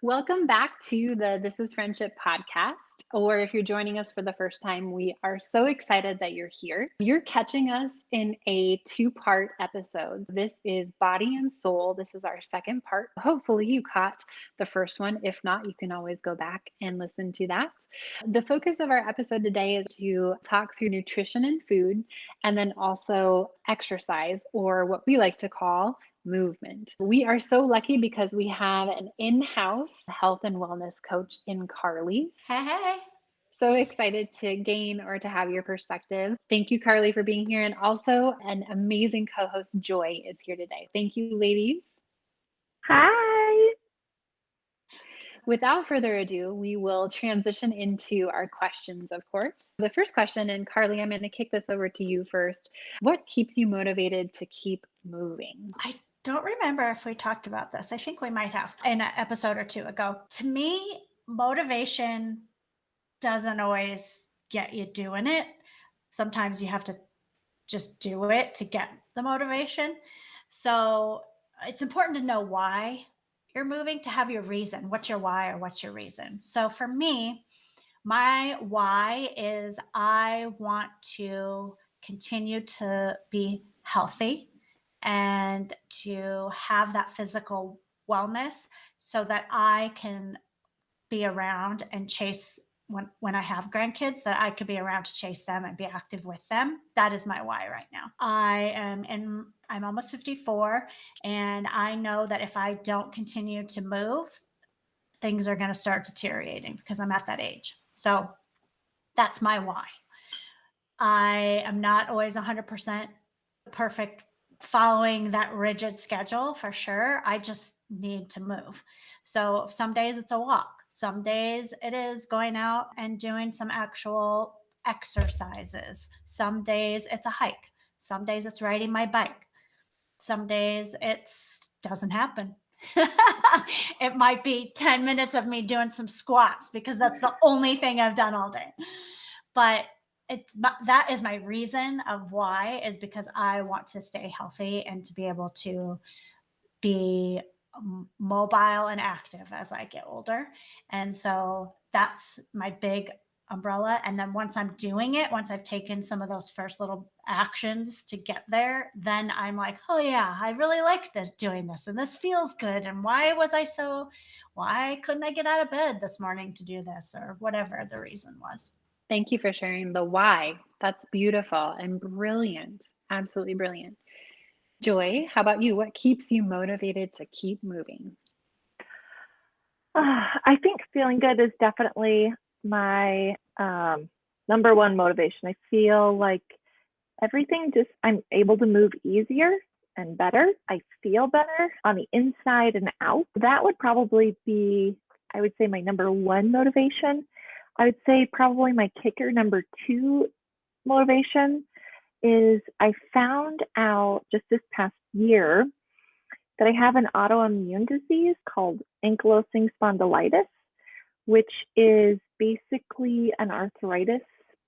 Welcome back to the This is Friendship podcast. Or if you're joining us for the first time, we are so excited that you're here. You're catching us in a two-part episode. This is Body and Soul. This is our second part. Hopefully, you caught the first one. If not, you can always go back and listen to that. The focus of our episode today is to talk through nutrition and food, and then also exercise, or what we like to call movement. We are so lucky because we have an in-house health and wellness coach in Karli. Hey, hey. So excited to gain or to have your perspective. Thank you, Karli, for being here. And also, an amazing co host, Joy, is here today. Thank you, ladies. Hi. Without further ado, we will transition into our questions, of course. The first question, and Karli, I'm going to kick this over to you first. What keeps you motivated to keep moving? I don't remember if we talked about this. I think we might have in an episode or two ago. To me, motivation doesn't always get you doing it. Sometimes you have to just do it to get the motivation. So it's important to know why you're moving, to have your reason. What's your why or what's your reason? So for me, my why is I want to continue to be healthy and to have that physical wellness so that I can be around and chase when I have grandkids, that I could be around to chase them and be active with them. That is my why right now. I'm almost 54, and I know that if I don't continue to move, things are going to start deteriorating because I'm at that age. So that's my why. I am not always 100% perfect following that rigid schedule for sure. I just need to move. So some days it's a walk. Some days it is going out and doing some actual exercises. Some days it's a hike. Some days it's riding my bike. Some days it's doesn't happen. It might be 10 minutes of me doing some squats because that's the only thing I've done all day. But that is my reason of why, is because I want to stay healthy and to be able to be mobile and active as I get older. And so that's my big umbrella. And then once I'm doing it, once I've taken some of those first little actions to get there, then I'm like, oh yeah, I really like this, doing this, and this feels good. And why couldn't I get out of bed this morning to do this, or whatever the reason was. Thank you for sharing the why. That's beautiful and brilliant. Absolutely brilliant. Joy, how about you? What keeps you motivated to keep moving? I think feeling good is definitely my number one motivation. I feel like I'm able to move easier and better. I feel better on the inside and out. That would probably be, I would say, my number one motivation. I would say probably my kicker number two motivation is I found out just this past year that I have an autoimmune disease called ankylosing spondylitis, which is basically an arthritis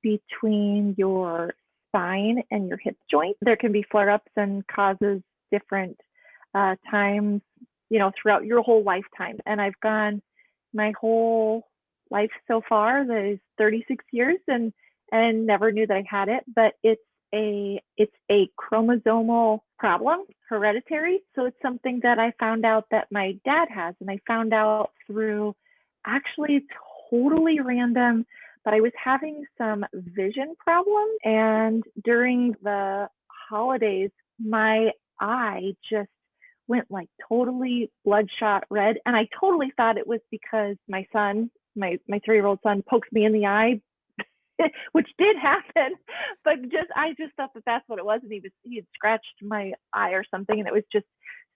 between your spine and your hip joint. There can be flare-ups and causes different times, throughout your whole lifetime. And I've gone my whole life so far, that is 36 years, and never knew that I had it, but it's a chromosomal problem, hereditary. So it's something that I found out that my dad has, and I found out through actually totally random, but I was having some vision problem, and during the holidays, my eye just went like totally bloodshot red, and I totally thought it was because my son, my 3-year-old son, poked me in the eye, which did happen, but I just thought that that's what it was, and he had scratched my eye or something, and it was just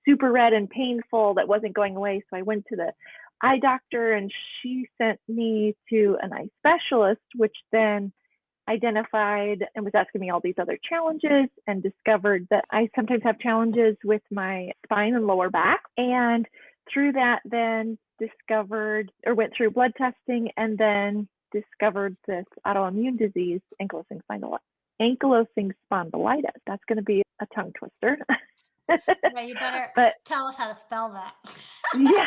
super red and painful that wasn't going away. So I went to the eye doctor, and she sent me to an eye specialist, which then identified and was asking me all these other challenges, and discovered that I sometimes have challenges with my spine and lower back. And through that, then went through blood testing, and then discovered this autoimmune disease, ankylosing spondylitis. That's going to be a tongue twister. Yeah, you better tell us how to spell that. Yeah.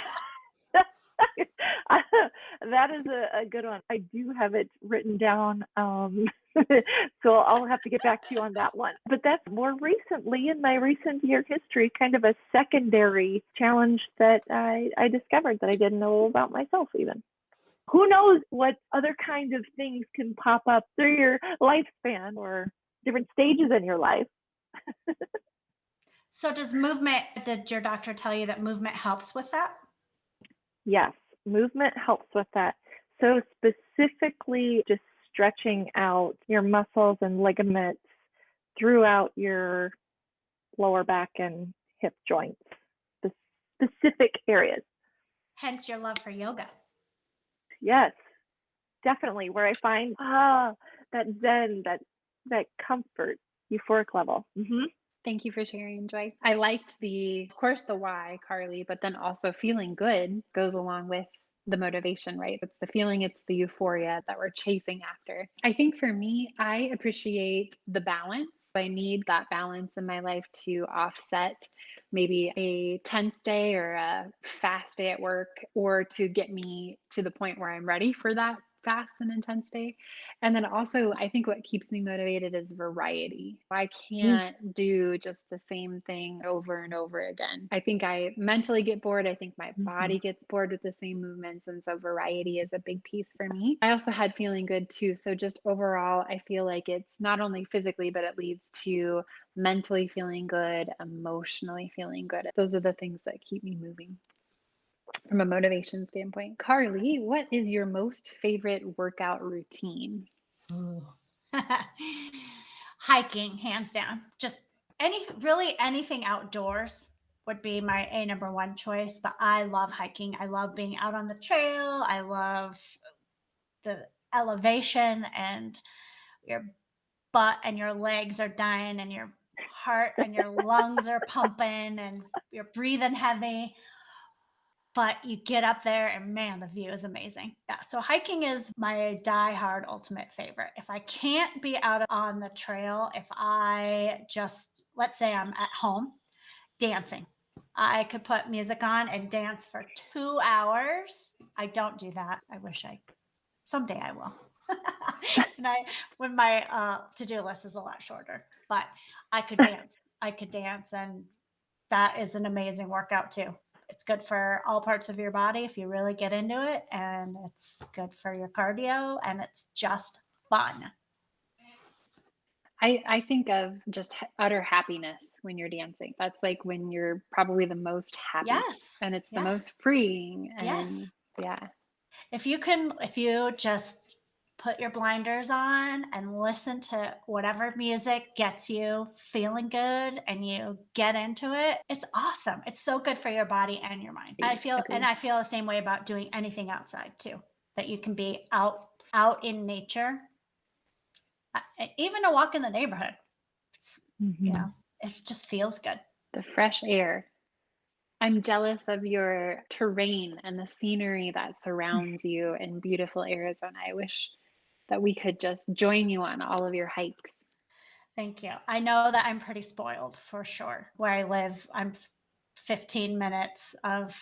That is a good one. I do have it written down. So I'll have to get back to you on that one. But that's more recently in my recent year history, kind of a secondary challenge that I discovered that I didn't know about myself even. Who knows what other kinds of things can pop up through your lifespan or different stages in your life. So did your doctor tell you that movement helps with that? Yes, movement helps with that. So specifically just stretching out your muscles and ligaments throughout your lower back and hip joints, the specific areas. Hence your love for yoga. Yes, definitely. Where I find that zen, that comfort, euphoric level. Mm-hmm. Thank you for sharing, Joy. I liked of course, the why, Karli, but then also feeling good goes along with the motivation, right? It's the feeling, it's the euphoria that we're chasing after. I think for me, I appreciate the balance. I need that balance in my life to offset maybe a tense day or a fast day at work, or to get me to the point where I'm ready for that fast and intense day. And then also, I think what keeps me motivated is variety. I can't do just the same thing over and over again. I think I mentally get bored. I think my body gets bored with the same movements. And so variety is a big piece for me. I also had feeling good too. So just overall, I feel like it's not only physically, but it leads to mentally feeling good, emotionally feeling good. Those are the things that keep me moving from a motivation standpoint. Karli, what is your most favorite workout routine? Hiking, hands down. Just anything outdoors would be my number one choice. But I love hiking. I love being out on the trail. I love the elevation, and your butt and your legs are dying, and your heart and your lungs are pumping, and you're breathing heavy. But you get up there and man, the view is amazing. Yeah. So hiking is my die-hard ultimate favorite. If I can't be out on the trail, if I just, let's say I'm at home dancing, I could put music on and dance for 2 hours. I don't do that. Someday I will. When my to-do list is a lot shorter, but I could dance. And that is an amazing workout too. It's good for all parts of your body if you really get into it, and it's good for your cardio, and it's just fun. I think of just utter happiness when you're dancing. That's like when you're probably the most happy. Yes. And it's the Yes. most freeing. Yes. And yeah. If you just put your blinders on and listen to whatever music gets you feeling good and you get into it, it's awesome. It's so good for your body and your mind. I feel the same way about doing anything outside too, that you can be out in nature, even a walk in the neighborhood. It just feels good. The fresh air. I'm jealous of your terrain and the scenery that surrounds you in beautiful Arizona. I wish that we could just join you on all of your hikes. Thank you. I know that I'm pretty spoiled for sure. Where I live, I'm 15 minutes of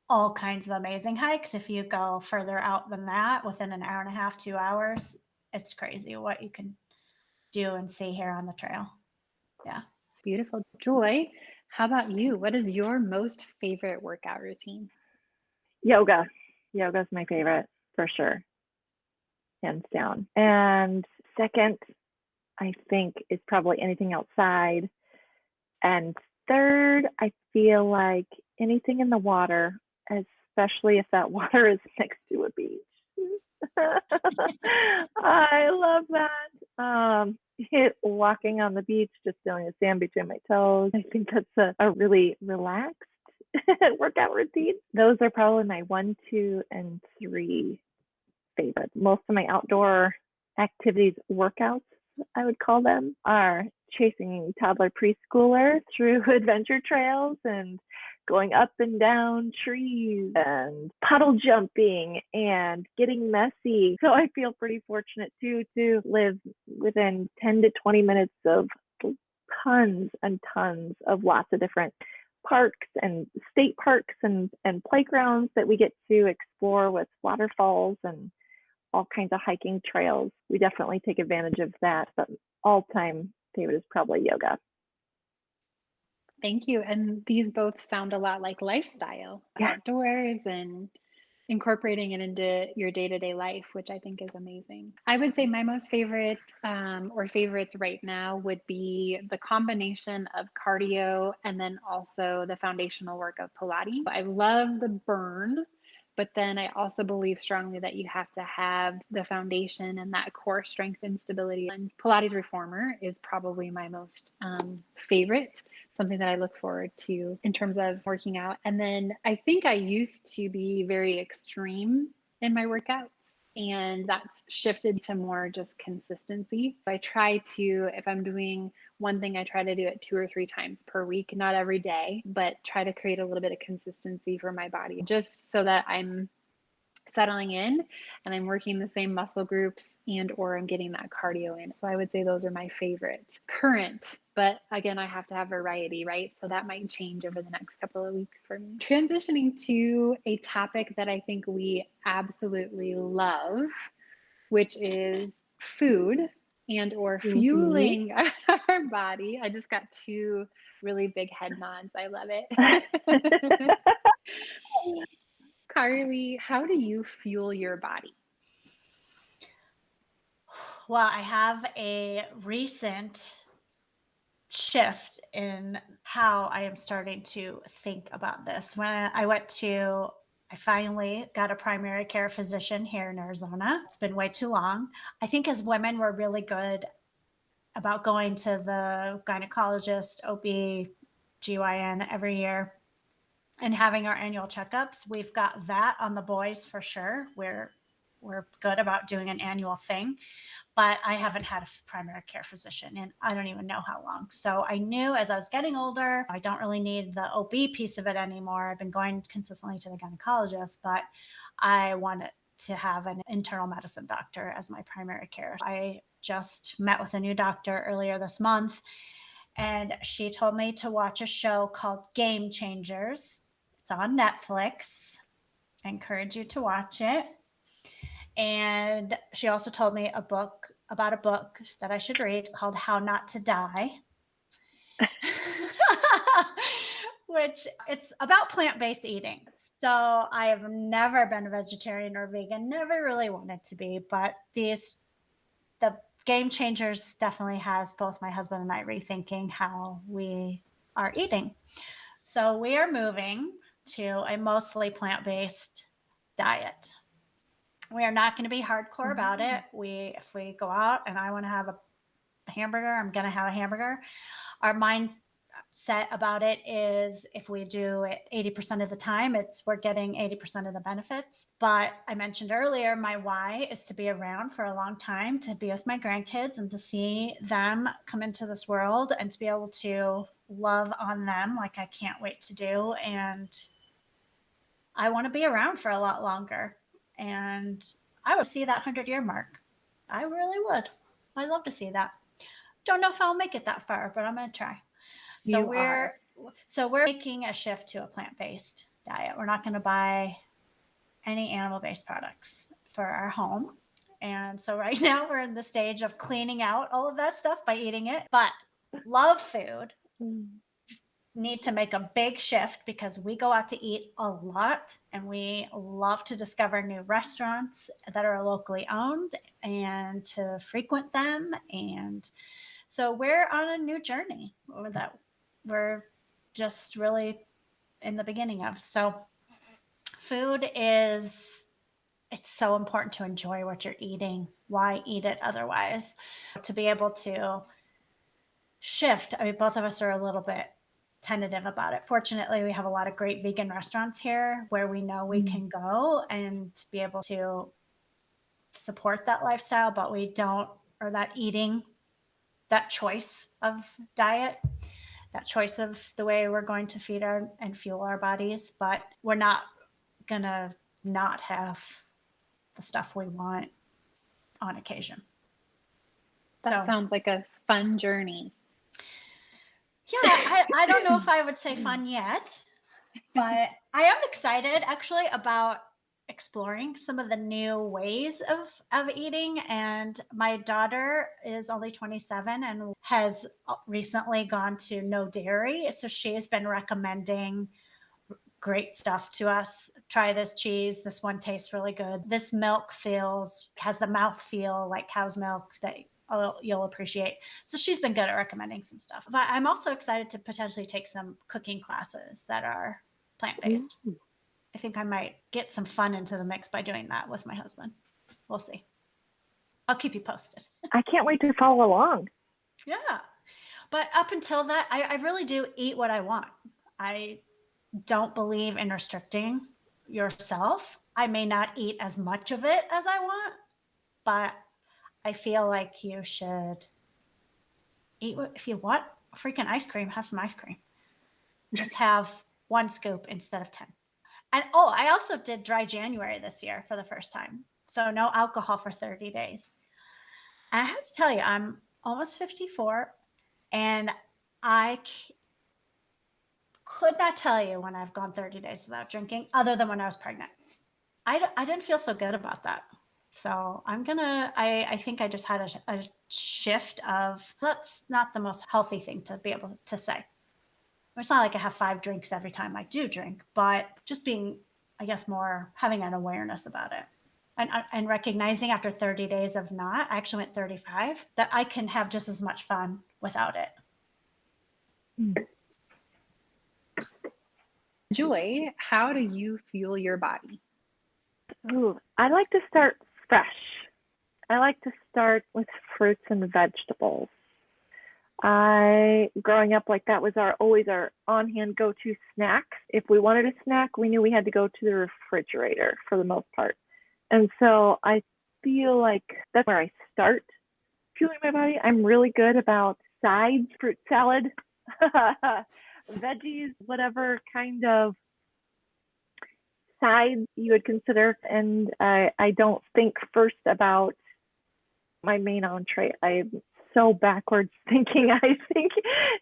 all kinds of amazing hikes. If you go further out than that, within an hour and a half, 2 hours, it's crazy what you can do and see here on the trail. Yeah. Beautiful. Joy, how about you? What is your most favorite workout routine? Yoga. Yoga is my favorite for sure, hands down. And second, I think, is probably anything outside. And third, I feel like anything in the water, especially if that water is next to a beach. I love that. Walking on the beach, just feeling the sand between my toes. I think that's a really relaxed workout routine. Those are probably my 1, 2, and 3 favorites. Most of my outdoor activities, workouts, I would call them, are chasing toddler preschooler through adventure trails and going up and down trees and puddle jumping and getting messy. So I feel pretty fortunate too to live within 10 to 20 minutes of tons and tons of lots of different parks and state parks and playgrounds that we get to explore with waterfalls and all kinds of hiking trails. We definitely take advantage of that, but all-time favorite is probably yoga. Thank you. And these both sound a lot like lifestyle, Yeah. outdoors and incorporating it into your day-to-day life, which I think is amazing. I would say my most favorite or favorites right now would be the combination of cardio and then also the foundational work of Pilates. I love the burn, but then I also believe strongly that you have to have the foundation and that core strength and stability. And Pilates Reformer is probably my most favorite, something that I look forward to in terms of working out. And then I think I used to be very extreme in my workouts, and that's shifted to more just consistency. I try to, if I'm doing one thing, I try to do it 2 or 3 times per week, not every day, but try to create a little bit of consistency for my body just so that I'm settling in and I'm working the same muscle groups and or I'm getting that cardio in. So I would say those are my favorite current, but again, I have to have variety, right? So that might change over the next couple of weeks for me. Transitioning to a topic that I think we absolutely love, which is food and or fueling our body. I just got 2 really big head nods. I love it. Karli, how do you fuel your body? Well, I have a recent shift in how I am starting to think about this. When I finally got a primary care physician here in Arizona. It's been way too long. I think as women, we're really good about going to the gynecologist, OB, GYN every year and having our annual checkups. We've got that on the boys for sure. We're good about doing an annual thing, but I haven't had a primary care physician in I don't even know how long. So I knew as I was getting older, I don't really need the OB piece of it anymore. I've been going consistently to the gynecologist, but I wanted to have an internal medicine doctor as my primary care. I just met with a new doctor earlier this month, and she told me to watch a show called Game Changers. It's on Netflix. I encourage you to watch it. And she also told me about a book that I should read called How Not to Die, which it's about plant-based eating. So I have never been a vegetarian or vegan, never really wanted to be, but the Game Changers definitely has both my husband and I rethinking how we are eating. So we are moving to a mostly plant-based diet. We are not going to be hardcore about it. If we go out and I want to have a hamburger, I'm going to have a hamburger. Our mindset about it is if we do it 80% of the time, we're getting 80% of the benefits. But I mentioned earlier, my why is to be around for a long time, to be with my grandkids and to see them come into this world and to be able to love on them like I can't wait to do. And I want to be around for a lot longer. And I would see that 100-year mark. I really would. I'd love to see that. Don't know if I'll make it that far, but I'm going to try. So we're making a shift to a plant-based diet. We're not going to buy any animal-based products for our home. And so right now we're in the stage of cleaning out all of that stuff by eating it, but love food. Need to make a big shift because we go out to eat a lot and we love to discover new restaurants that are locally owned and to frequent them. And so we're on a new journey that we're just really in the beginning of. So food it's so important to enjoy what you're eating. Why eat it otherwise? To be able to shift. I mean, both of us are a little bit tentative about it. Fortunately, we have a lot of great vegan restaurants here where we know we can go and be able to support that lifestyle, but we don't, or that eating, that choice of diet, that choice of the way we're going to feed and fuel our bodies, but we're not gonna not have the stuff we want on occasion. That sounds like a fun journey. Yeah, I don't know if I would say fun yet, but I am excited actually about exploring some of the new ways of eating. And my daughter is only 27 and has recently gone to no dairy. So she has been recommending great stuff to us. Try this cheese. This one tastes really good. This milk has the mouth feel like cow's milk that you'll appreciate. So she's been good at recommending some stuff. But I'm also excited to potentially take some cooking classes that are plant-based. I think I might get some fun into the mix by doing that with my husband. We'll see. I'll keep you posted. I can't wait to follow along. Yeah. But up until that, I really do eat what I want. I don't believe in restricting yourself. I may not eat as much of it as I want, but I feel like you should eat if you want freaking ice cream, have some ice cream. Just have one scoop instead of 10. And I also did dry January this year for the first time. So no alcohol for 30 days. And I have to tell you, I'm almost 54 and I could not tell you when I've gone 30 days without drinking other than when I was pregnant. I didn't feel so good about that. So I think I just had a shift of that's not the most healthy thing to be able to say. It's not like I have 5 drinks every time I do drink, but just being, I guess, more having an awareness about it. And recognizing after 30 days of not, I actually went 35, that I can have just as much fun without it. Joy, how do you fuel your body? Ooh, I like to start fresh. I like to start with fruits and vegetables. Growing up, like that was always our on-hand go-to snacks. If we wanted a snack, we knew we had to go to the refrigerator for the most part. And so I feel like that's where I start fueling my body. I'm really good about sides, fruit salad, veggies, whatever kind of sides you would consider. And I don't think first about my main entree. I'm so backwards thinking, I think,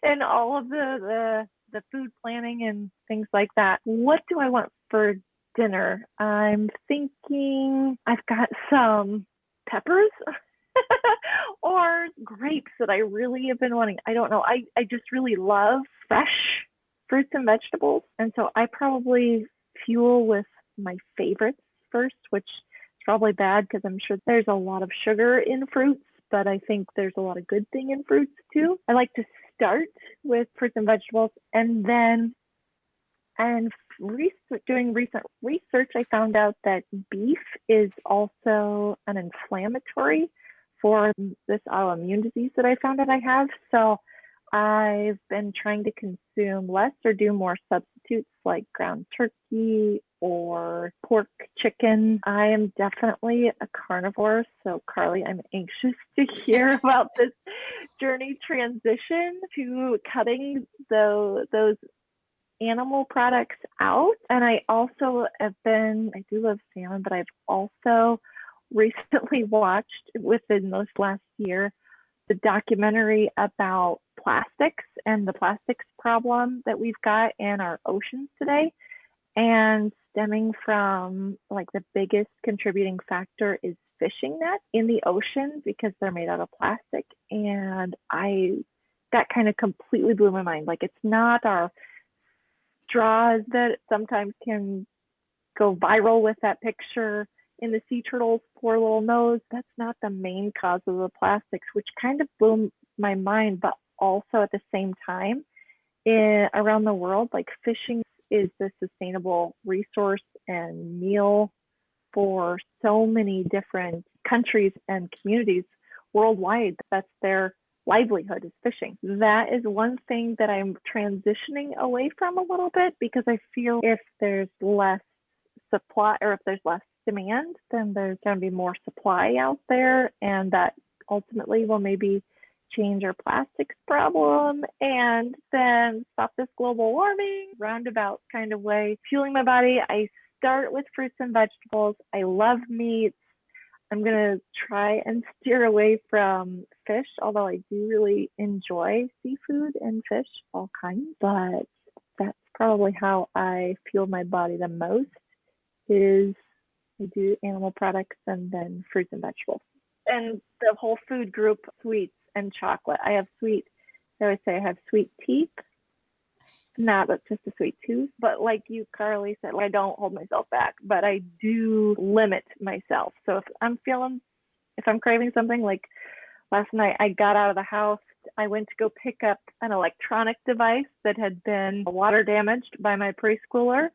in all of the food planning and things like that. What do I want for dinner? I'm thinking I've got some peppers or grapes that I really have been wanting. I don't know. I just really love fresh fruits and vegetables. And so I probably fuel with my favorites first, which is probably bad because I'm sure there's a lot of sugar in fruits, but I think there's a lot of good thing in fruits too. I like to start with fruits and vegetables, and then doing recent research, I found out that beef is also an inflammatory for this autoimmune disease that I found out I have. So I've been trying to consume less or do more substitutes like ground turkey or pork, chicken. I am definitely a carnivore. So Karli, I'm anxious to hear about this journey transition to cutting those animal products out. And I also I do love salmon, but I've also recently watched within this last year the documentary about plastics and the plastics problem that we've got in our oceans today. And stemming from like the biggest contributing factor is fishing nets in the ocean because they're made out of plastic. And that kind of completely blew my mind. Like, it's not our straws that sometimes can go viral with that picture in the sea turtle's poor little nose. That's not the main cause of the plastics, which kind of blew my mind. But also at the same time, around the world, like, fishing is the sustainable resource and meal for so many different countries and communities worldwide. That's their livelihood, is fishing. That is one thing that I'm transitioning away from a little bit, because I feel if there's less supply, or if there's less demand, then there's going to be more supply out there, and that ultimately will maybe change our plastics problem and then stop this global warming roundabout kind of way. Fueling my body, I start with fruits and vegetables. I love meats. I'm going to try and steer away from fish, although I do really enjoy seafood and fish, all kinds. But that's probably how I fuel my body the most is I do animal products and then fruits and vegetables. And the whole food group, sweets and chocolate. I always say I have sweet teeth. Not just a sweet tooth, but like you, Karli, said, I don't hold myself back, but I do limit myself. So if I'm craving something, like last night I got out of the house, I went to go pick up an electronic device that had been water damaged by my preschooler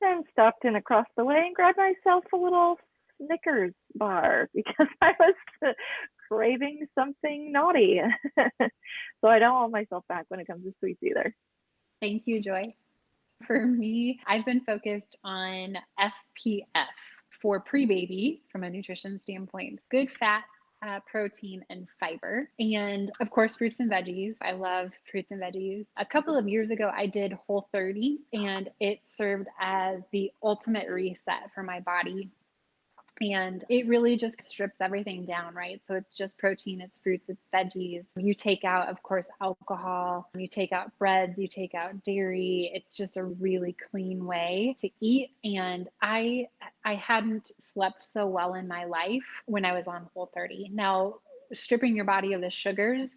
and stopped in across the way and grabbed myself a little Snickers bar because I was craving something naughty. So I don't hold myself back when it comes to sweets either. Thank you, Joy. For me, I've been focused on FPF for pre-baby from a nutrition standpoint. Good fat, protein, and fiber. And of course, fruits and veggies. I love fruits and veggies. A couple of years ago, I did Whole30, and it served as the ultimate reset for my body. And it really just strips everything down, right? So it's just protein, it's fruits, it's veggies. You take out, of course, alcohol, you take out breads, you take out dairy. It's just a really clean way to eat. And I hadn't slept so well in my life when I was on Whole30. Now, stripping your body of the sugars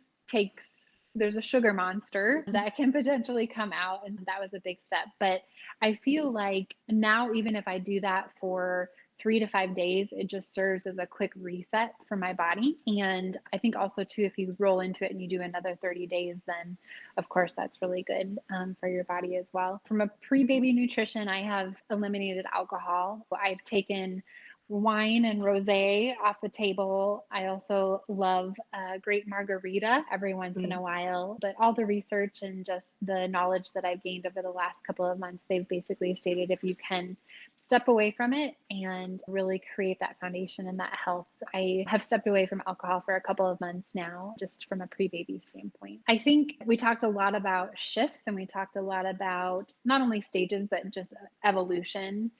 there's a sugar monster that can potentially come out, and that was a big step. But I feel like now, even if I do that for 3 to 5 days, it just serves as a quick reset for my body. And I think also too, if you roll into it and you do another 30 days, then of course that's really good for your body as well. From a pre-baby nutrition, I have eliminated alcohol. I've taken wine and rosé off the table. I also love a great margarita every once in a while, but all the research and just the knowledge that I've gained over the last couple of months, they've basically stated if you can step away from it and really create that foundation and that health. I have stepped away from alcohol for a couple of months now, just from a pre-baby standpoint. I think we talked a lot about shifts, and we talked a lot about not only stages, but just evolution.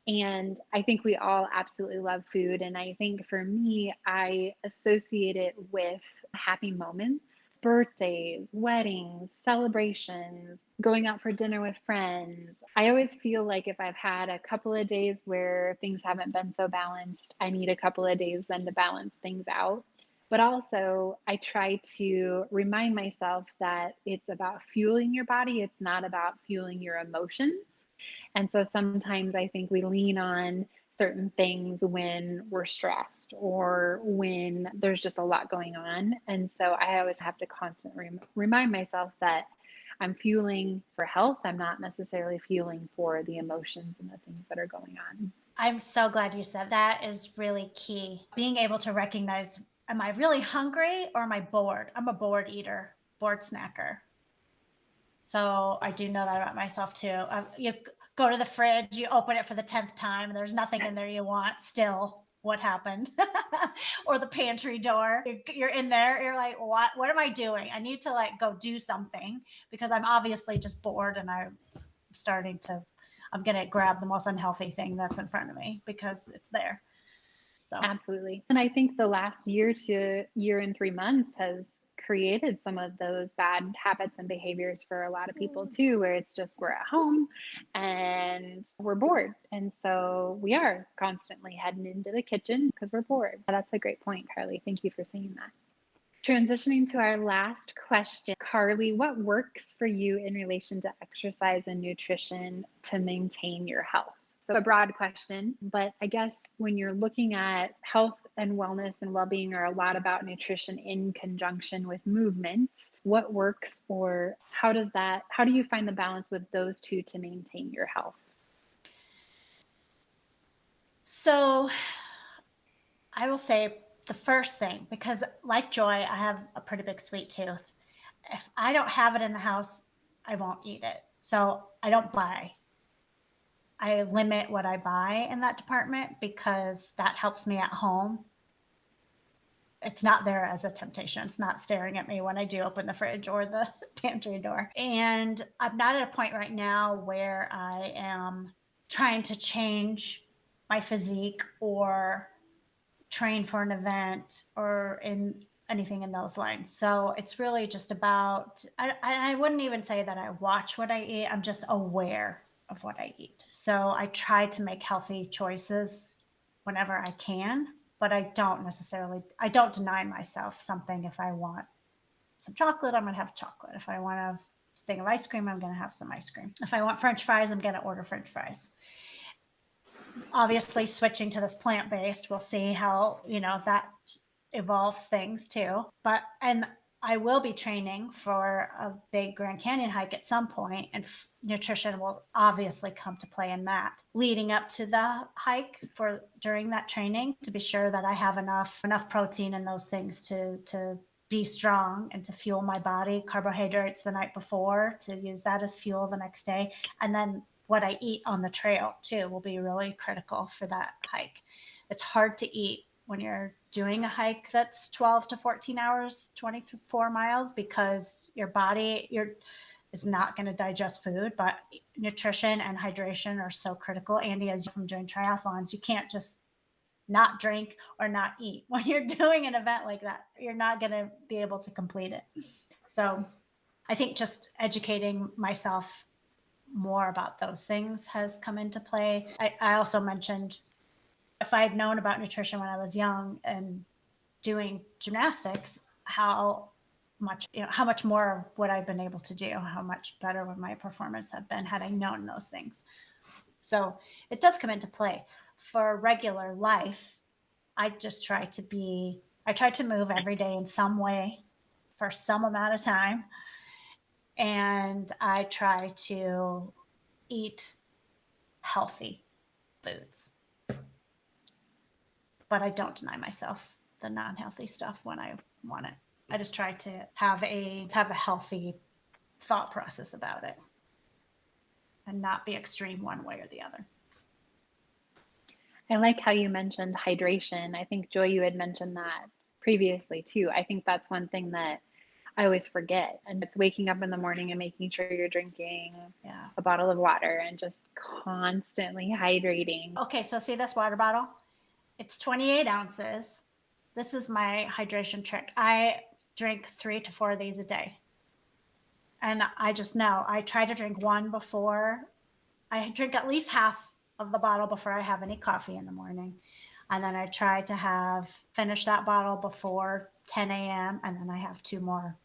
And I think we all absolutely love food. And I think for me, I associate it with happy moments, birthdays, weddings, celebrations, going out for dinner with friends. I always feel like if I've had a couple of days where things haven't been so balanced, I need a couple of days then to balance things out. But also, I try to remind myself that it's about fueling your body. It's not about fueling your emotions. And so sometimes I think we lean on certain things when we're stressed or when there's just a lot going on. And so I always have to constantly remind myself that I'm fueling for health. I'm not necessarily fueling for the emotions and the things that are going on. I'm so glad you said that. Is really key. Being able to recognize, am I really hungry or am I bored? I'm a bored eater, bored snacker. So I do know that about myself too. You go to the fridge, you open it for the 10th time, and there's nothing in there you want still. What happened? Or the pantry door, you're in there, you're like, what am I doing? I need to go do something because I'm obviously just bored, and I'm going to grab the most unhealthy thing that's in front of me because it's there. So absolutely. And I think the last year to year and 3 months has created some of those bad habits and behaviors for a lot of people too, where it's just we're at home and we're bored. And so we are constantly heading into the kitchen because we're bored. That's a great point, Karli. Thank you for saying that. Transitioning to our last question, Karli, what works for you in relation to exercise and nutrition to maintain your health? So a broad question, but I guess when you're looking at health and wellness and well-being are a lot about nutrition in conjunction with movement, what works, or how do you find the balance with those two to maintain your health? So I will say the first thing, because like Joy, I have a pretty big sweet tooth. If I don't have it in the house, I won't eat it. So I don't buy. I limit what I buy in that department because that helps me at home. It's not there as a temptation. It's not staring at me when I do open the fridge or the pantry door. And I'm not at a point right now where I am trying to change my physique or train for an event or in anything in those lines. So it's really just about, I wouldn't even say that I watch what I eat. I'm just aware of what I eat. So I try to make healthy choices whenever I can, but I don't deny myself something. If I want some chocolate, I'm going to have chocolate. If I want a thing of ice cream, I'm going to have some ice cream. If I want French fries, I'm going to order French fries. Obviously, switching to this plant-based, we'll see how, that evolves things too. And I will be training for a big Grand Canyon hike at some point, and nutrition will obviously come to play in that. Leading up to the hike, during that training, to be sure that I have enough protein and those things to be strong and to fuel my body. Carbohydrates the night before, to use that as fuel the next day, and then what I eat on the trail too will be really critical for that hike. It's hard to eat when you're doing a hike that's 12 to 14 hours, 24 miles, because your body is not going to digest food, but nutrition and hydration are so critical. Andi, as from doing triathlons, you can't just not drink or not eat. When you're doing an event like that, you're not going to be able to complete it. So I think just educating myself more about those things has come into play. I also mentioned, if I had known about nutrition when I was young and doing gymnastics, how much more would I have been able to do? How much better would my performance have been had I known those things? So it does come into play. For regular life, I try to move every day in some way for some amount of time. And I try to eat healthy foods. But I don't deny myself the non-healthy stuff when I want it. I just try to have a healthy thought process about it and not be extreme one way or the other. I like how you mentioned hydration. I think, Joy, you had mentioned that previously too. I think that's one thing that I always forget. And it's waking up in the morning and making sure you're drinking a bottle of water and just constantly hydrating. Okay, so see this water bottle? It's 28 ounces. This is my hydration trick. I drink 3 to 4 of these a day. And I just know I try to drink one before. I drink at least half of the bottle before I have any coffee in the morning. And then I try to finish that bottle before 10 a.m. And then I have 2 more,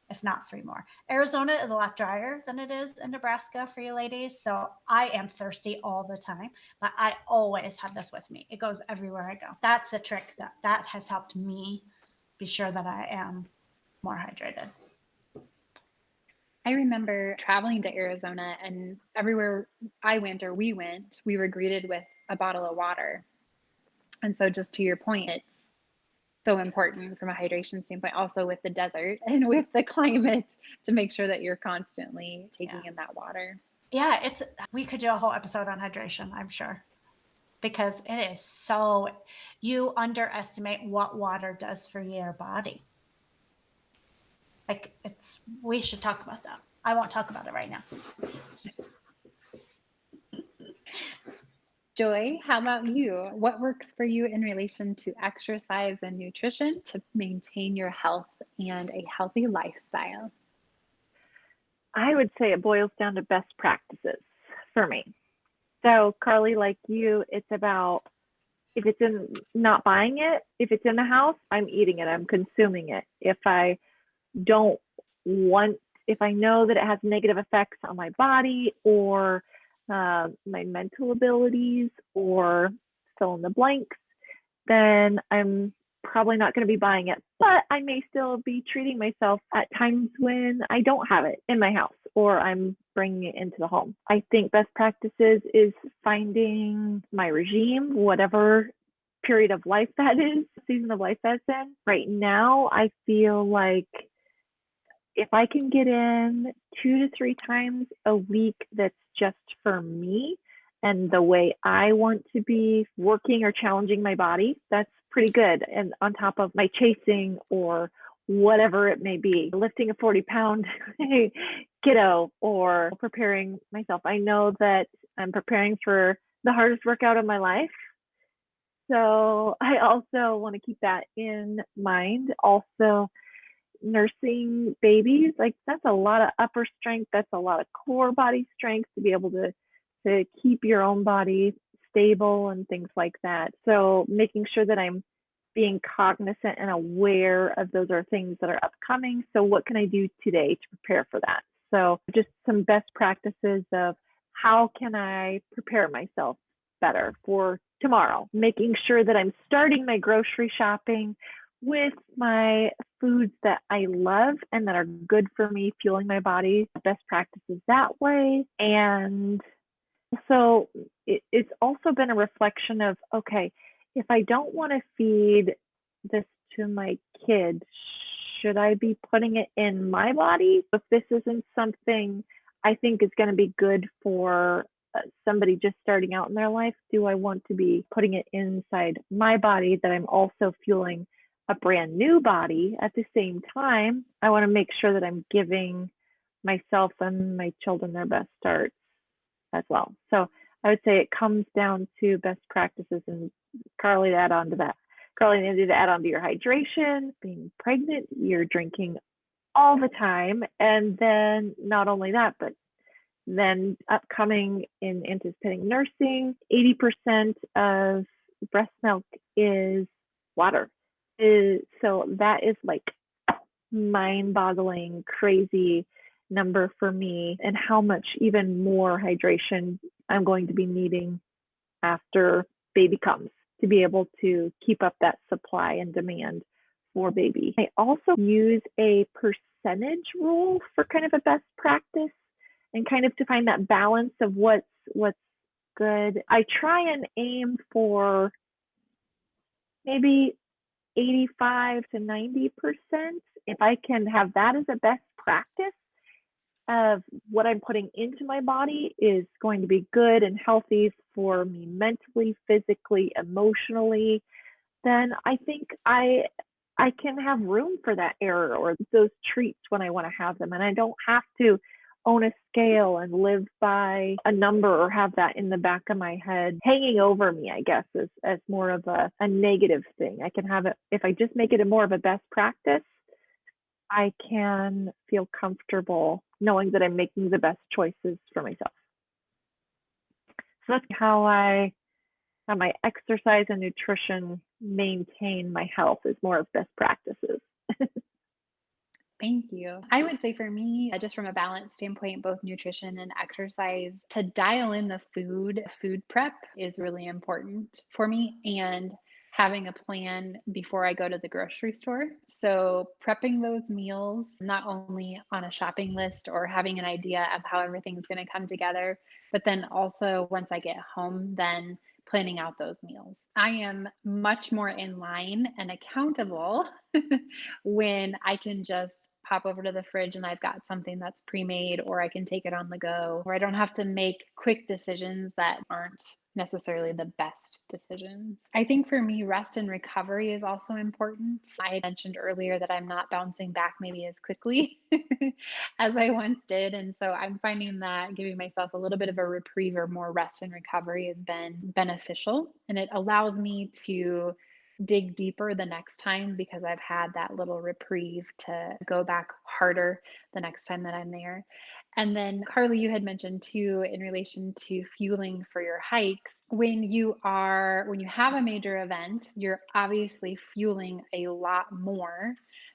if not 3 more. Arizona is a lot drier than it is in Nebraska for you ladies. So I am thirsty all the time, but I always have this with me. It goes everywhere I go. That's a trick that has helped me be sure that I am more hydrated. I remember traveling to Arizona, and everywhere I went or we went, we were greeted with a bottle of water. And so just to your point, it's so important from a hydration standpoint, also with the desert and with the climate, to make sure that you're constantly taking in that water. Yeah, we could do a whole episode on hydration, I'm sure, because it is you underestimate what water does for your body. We should talk about that. I won't talk about it right now. Joy, how about you? What works for you in relation to exercise and nutrition to maintain your health and a healthy lifestyle? I would say it boils down to best practices for me. So, Karli, like you, it's about, if it's not buying it, if it's in the house, I'm eating it, I'm consuming it. If I know that it has negative effects on my body or my mental abilities or fill in the blanks, then I'm probably not going to be buying it. But I may still be treating myself at times when I don't have it in my house or I'm bringing it into the home. I think best practices is finding my regime, whatever period of life that is, season of life that's in. Right now, I feel like if I can get in 2 to 3 times a week that's just for me and the way I want to be working or challenging my body, that's pretty good. And on top of my chasing or whatever it may be, lifting a 40-pound kiddo or preparing myself. I know that I'm preparing for the hardest workout of my life. So I also want to keep that in mind. Also, nursing babies, like that's a lot of upper strength, that's a lot of core body strength to be able to keep your own body stable and things like that. So making sure that I'm being cognizant and aware of those are things that are upcoming. So what can I do today to prepare for that? So just some best practices of how can I prepare myself better for tomorrow, making sure that I'm starting my grocery shopping with my foods that I love and that are good for me, fueling my body, best practices that way. And so it's also been a reflection of, okay, if I don't want to feed this to my kid, should I be putting it in my body? If this isn't something I think is going to be good for somebody just starting out in their life, do I want to be putting it inside my body that I'm also fueling a brand new body at the same time? I want to make sure that I'm giving myself and my children their best starts as well. So I would say it comes down to best practices, and Karli, to add on to that. Karli, and Andi, to add on to your hydration, being pregnant, you're drinking all the time. And then not only that, but then upcoming in anticipating nursing, 80% of breast milk is water. So that is like mind-boggling, crazy number for me, and how much even more hydration I'm going to be needing after baby comes to be able to keep up that supply and demand for baby. I also use a percentage rule for kind of a best practice and kind of to find that balance of what's good. I try and aim for maybe 85 to 90%. If I can have that as a best practice of what I'm putting into my body is going to be good and healthy for me mentally, physically, emotionally, then I think I can have room for that error or those treats when I want to have them. And I don't have to own a scale and live by a number or have that in the back of my head hanging over me, I guess, as more of a negative thing. I can have it, if I just make it a more of a best practice, I can feel comfortable knowing that I'm making the best choices for myself. So that's how my exercise and nutrition maintain my health is more of best practices. Thank you. I would say for me, just from a balance standpoint, both nutrition and exercise, to dial in the food prep is really important for me, and having a plan before I go to the grocery store. So prepping those meals, not only on a shopping list or having an idea of how everything's going to come together, but then also once I get home, then planning out those meals. I am much more in line and accountable when I can just pop over to the fridge and I've got something that's pre-made, or I can take it on the go, or I don't have to make quick decisions that aren't necessarily the best decisions. I think for me, rest and recovery is also important. I mentioned earlier that I'm not bouncing back maybe as quickly as I once did. And so I'm finding that giving myself a little bit of a reprieve or more rest and recovery has been beneficial. And it allows me to dig deeper the next time because I've had that little reprieve to go back harder the next time that I'm there. And then, Karli, you had mentioned too, in relation to fueling for your hikes, when you have a major event, you're obviously fueling a lot more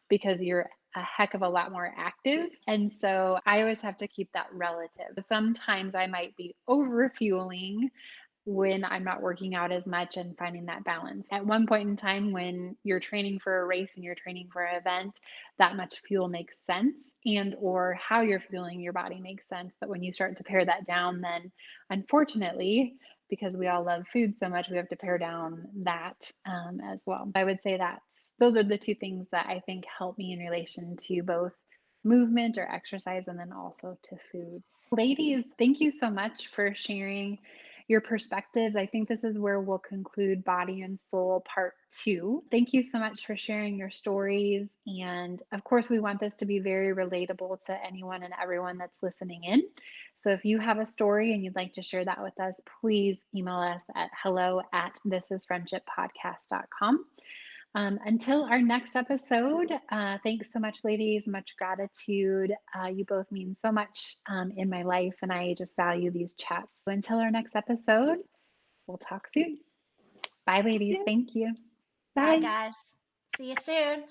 because you're a heck of a lot more active. And so I always have to keep that relative. Sometimes I might be over fueling when I'm not working out as much and finding that balance. At one point in time, when you're training for a race and you're training for an event, that much fuel makes sense, and or how you're fueling your body makes sense. But when you start to pare that down, then unfortunately, because we all love food so much, we have to pare down that as well. I would say those are the two things that I think help me in relation to both movement or exercise and then also to food. Ladies, thank you so much for sharing your perspectives. I think this is where we'll conclude Body and Soul Part 2. Thank you so much for sharing your stories. And of course, we want this to be very relatable to anyone and everyone that's listening in. So if you have a story and you'd like to share that with us, please email us at hello@thisisfriendshippodcast.com. Until our next episode, thanks so much, ladies. Much gratitude. You both mean so much in my life, and I just value these chats. So until our next episode, we'll talk soon. Bye, ladies. Thank you. Bye, Bye. guys. See you soon.